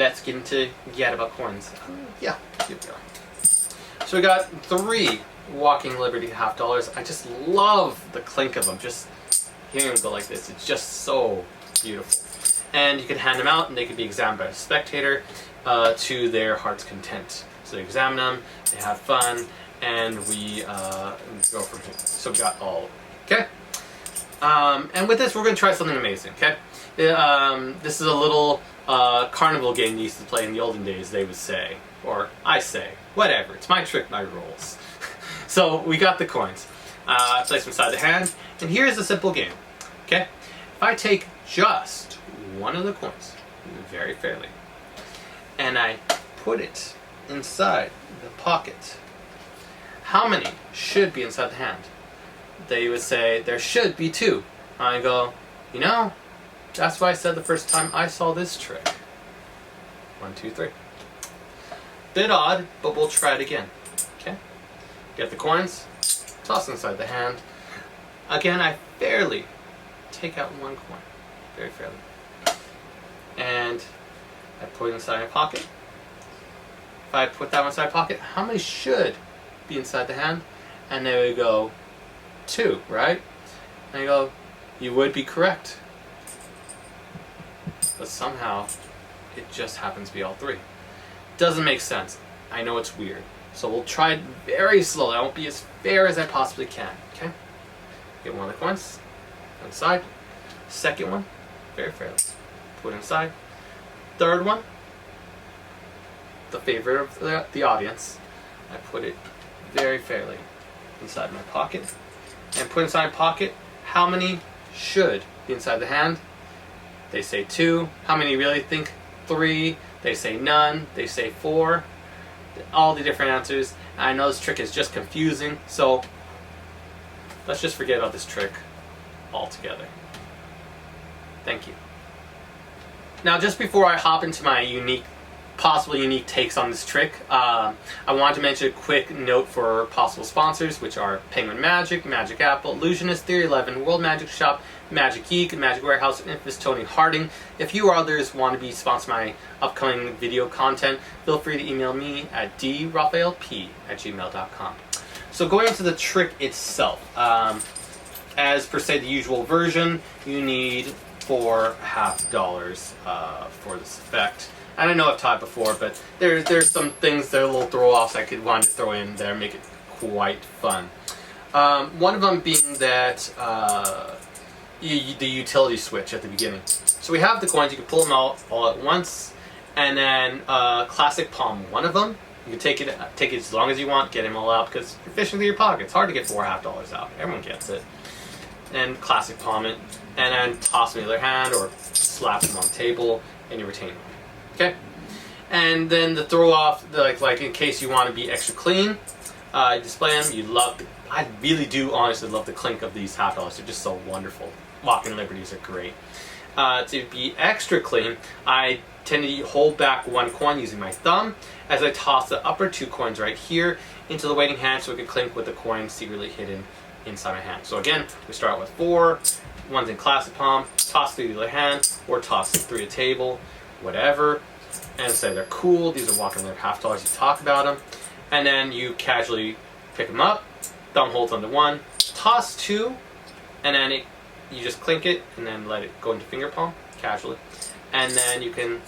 Let's get into Gaddabout coins. Yeah, here we go. So we got 3 Walking Liberty half dollars. I just love the clink of them. Just hearing them go like this, it's just so beautiful. And you can hand them out and they can be examined by a spectator to their heart's content. So they examine them, they have fun, and we go from here. So we got all, okay? And with this, we're going to try something amazing, okay? This is a little carnival game they used to play in the olden days, they would say. Or I say. Whatever. It's my trick, my rules. So we got the coins. I place them inside the hand. And here's a simple game, okay? If I take just one of the coins, very fairly, and I put it inside the pocket, how many should be inside the hand? They would say, there should be 2. I go, you know, that's why I said the first time I saw this trick. 1, 2, 3. Bit odd, but we'll try it again. Okay? Get the coins, toss inside the hand. Again, I fairly take out 1 coin. Very fairly. And I put it inside my pocket. If I put that one inside my pocket, how many should be inside the hand? And there we go, 2, right? And I go, you would be correct. But somehow, it just happens to be all 3. Doesn't make sense. I know it's weird. So we'll try it very slowly. I won't be as fair as I possibly can. Okay? Get one of the coins. Inside. Second one. Very fairly. Put inside. Third one. The favorite of the audience. I put it very fairly inside my pocket. And put inside my pocket. How many should be inside the hand? They say 2. How many really think 3? They say none. They say 4. All the different answers. And I know this trick is just confusing, so let's just forget about this trick altogether. Thank you. Now, just before I hop into my possible unique takes on this trick, I wanted to mention a quick note for possible sponsors, which are Penguin Magic, Magic Apple, Illusionist, Theory 11, World Magic Shop, Magic Geek, Magic Warehouse, and Infamous Tony Harding. If you or others want to be sponsored my upcoming video content, feel free to email me at draphaelp@gmail.com. So going into the trick itself, as per se the usual version, you need 4 half dollars for this effect. And I know I've taught before, but there's some things that are little throw-offs I could want to throw in there, make it quite fun. One of them being that the utility switch at the beginning. So we have the coins, you can pull them out all at once, and then classic palm one of them. You can take it as long as you want, get them all out, because you're fishing through your pocket. It's hard to get 4 half dollars out. Everyone gets it. And classic palm it, and then toss them in the other hand, or slap them on the table, and you retain them. Okay? And then the throw off, like in case you want to be extra clean, display them. I really do honestly love the clink of these half dollars. They're just so wonderful. Walking Liberties are great. To be extra clean, I tend to hold back 1 coin using my thumb as I toss the upper 2 coins right here into the waiting hand so it can clink with the coin secretly hidden inside my hand. So again, we start with 4, one's in classic palm, toss 3 to the other hand, or toss 3 to the table, whatever. And say they're cool, these are Walking Liberty half dollars, you talk about them. And then you casually pick them up, thumb holds onto 1, toss 2, and then you just clink it and then let it go into finger palm, casually. And then you can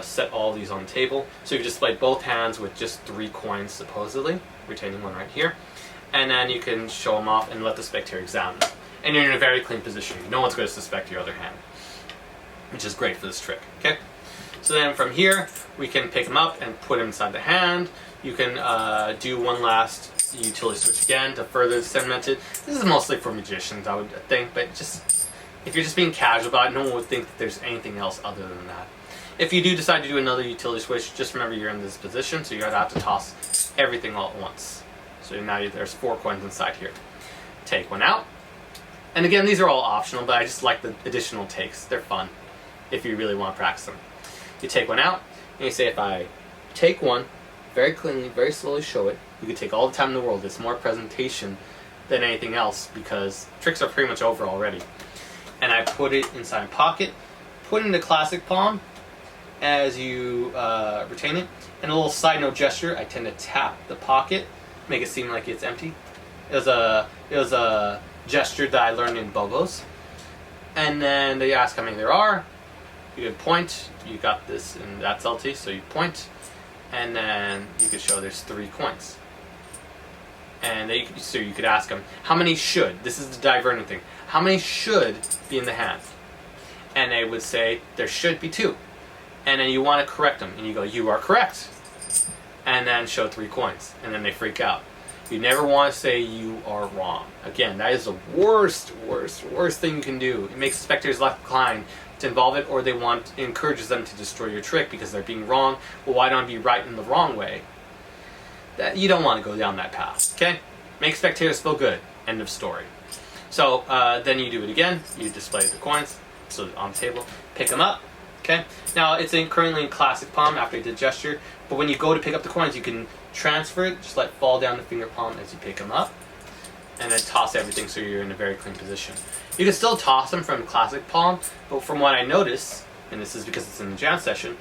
set all these on the table. So you display both hands with just 3 coins, supposedly, retaining 1 right here. And then you can show them off and let the spectator examine them. And you're in a very clean position. No one's going to suspect your other hand, which is great for this trick, okay? So then from here, we can pick them up and put them inside the hand. You can do one last utility switch again to further cement it. This is mostly for magicians, I would think, but just if you're just being casual about it, no one would think that there's anything else other than that. If you do decide to do another utility switch, just remember you're in this position, so you're going to have to toss everything all at once. So now there's 4 coins inside here. Take one out. And again, these are all optional, but I just like the additional takes. They're fun if you really want to practice them. You take one out, and you say, if I take one, very cleanly, very slowly show it, you could take all the time in the world. It's more presentation than anything else, because tricks are pretty much over already. And I put it inside my pocket, put it into classic palm, as you retain it. And a little side note gesture, I tend to tap the pocket, make it seem like it's empty. It was a gesture that I learned in Bogos. And then they ask how many there are. You could point, you got this, and that's LT, so you point. And then you could show there's 3 coins. And so you could ask them, how many should, this is the diverting thing, how many should be in the hand? And they would say, there should be 2. And then you want to correct them, and you go, you are correct. And then show 3 coins, and then they freak out. You never want to say you are wrong. Again, that is the worst thing you can do. It makes spectators less inclined to involve it, or encourages them to destroy your trick because they're being wrong. Well, why don't I be right in the wrong way? That you don't want to go down that path. Okay? Make spectators feel good. End of story. So then you do it again. You display the coins, so on the table. Pick them up. Okay. Now it's currently in classic palm after I did gesture, but when you go to pick up the coins, you can transfer it, just let it fall down the finger palm as you pick them up, and then toss everything so you're in a very clean position. You can still toss them from classic palm, but from what I notice, and this is because it's in the jam session,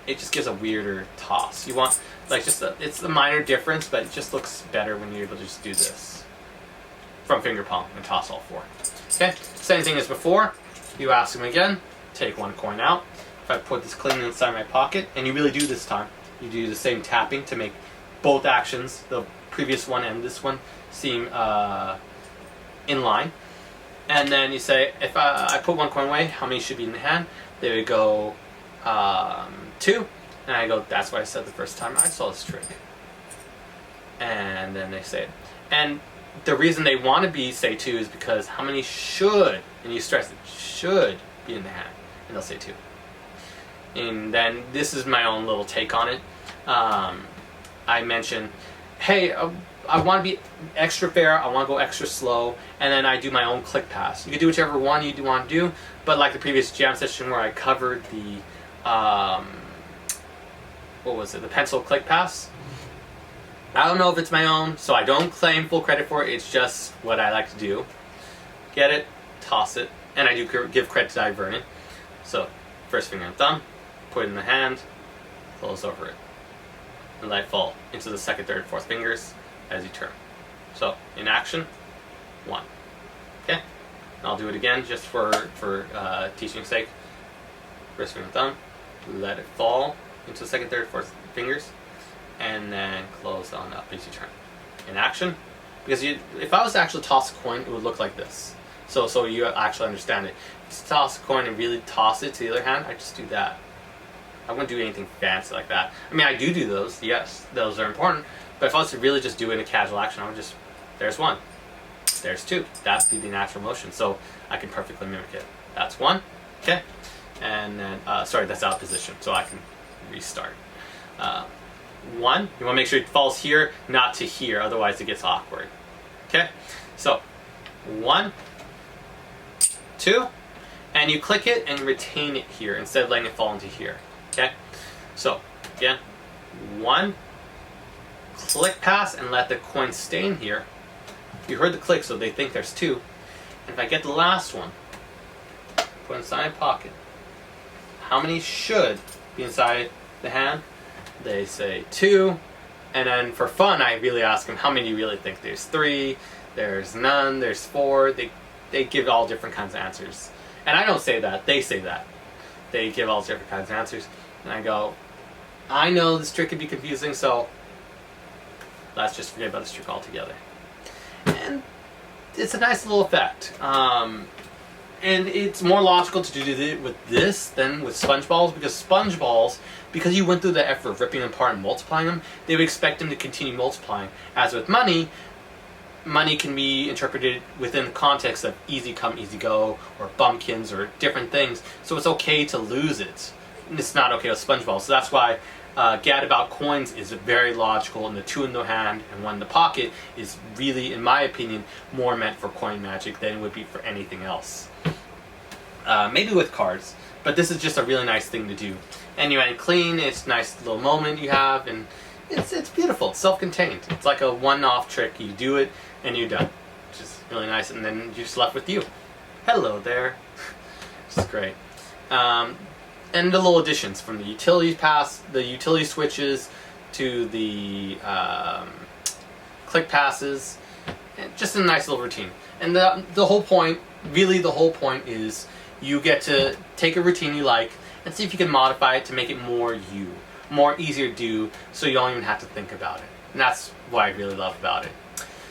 it just gives a weirder toss. You want it's a minor difference, but it just looks better when you're able to just do this from finger palm and toss all 4. Okay, same thing as before. You ask them again. Take 1 coin out. If I put this clean inside my pocket, and you really do this time, you do the same tapping to make both actions, the previous one and this one, seem in line. And then you say, if I put 1 coin away, how many should be in the hand? They would go 2. And I go, that's what I said the first time I saw this trick. And then they say it. And the reason they want to say 2 is because how many should, and you stress it, should be in the hand. And they'll say 2. And then this is my own little take on it. I mention, hey, I want to be extra fair, I want to go extra slow, and then I do my own click pass. You can do whichever one you want to do, but like the previous jam session where I covered the, the pencil click pass. I don't know if it's my own, so I don't claim full credit for it, it's just what I like to do. Get it, toss it, and I do give credit to Divernon. So, first finger and thumb, put it in the hand, close over it, and let it fall into the second, third, fourth fingers as you turn. So, in action, 1. Okay? And I'll do it again just for teaching's sake. First finger and thumb, let it fall into the second, third, fourth fingers, and then close on up as you turn. In action, because if I was to actually toss a coin, it would look like this. So you actually understand it. If you toss a coin and really toss it to the other hand, I just do that. I wouldn't do anything fancy like that. I mean, I do those, yes, those are important, but if I was to really just do it in a casual action, I would just, there's 1, there's 2. That'd be the natural motion, so I can perfectly mimic it. That's 1, okay? And then, sorry, that's out of position, so I can restart. 1, you want to make sure it falls here, not to here, otherwise it gets awkward. Okay? So, 1, 2, and you click it and retain it here instead of letting it fall into here. Okay? So, again, 1, click pass and let the coin stay in here. You heard the click, so they think there's 2. And if I get the last one, put it inside my pocket. How many should be inside the hand? They say 2. And then for fun, I really ask them, how many do you really think? There's 3, there's none, there's 4. They give all different kinds of answers. And I don't say that, they say that. They give all different kinds of answers. And I go, I know this trick could be confusing, so let's just forget about this trick altogether. And it's a nice little effect. And it's more logical to do it with this than with sponge balls, because sponge balls, because you went through the effort of ripping them apart and multiplying them, they would expect them to continue multiplying. As with money, money can be interpreted within the context of easy come, easy go, or bumpkins, or different things, so it's okay to lose it. And it's not okay with sponge balls, so that's why Gaddabout coins is very logical, and the 2 in the hand and 1 in the pocket is really, in my opinion, more meant for coin magic than it would be for anything else. Maybe with cards, but this is just a really nice thing to do. And you end clean, it's a nice little moment you have, and it's beautiful, it's self-contained. It's like a one-off trick, you do it, and you're done. Which is really nice, and then you're just left with you. Hello there. Which is great. And the little additions from the utility pass, the utility switches, to the click passes, and just a nice little routine. And the whole point, really the whole point, is you get to take a routine you like and see if you can modify it to make it more you, more easier to do, so you don't even have to think about it. And that's what I really love about it.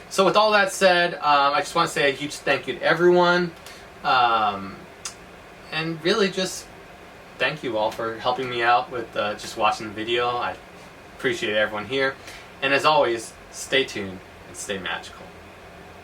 So with all that said, I just want to say a huge thank you to everyone, and really just thank you all for helping me out with just watching the video. I appreciate everyone here, and as always, stay tuned and stay magical.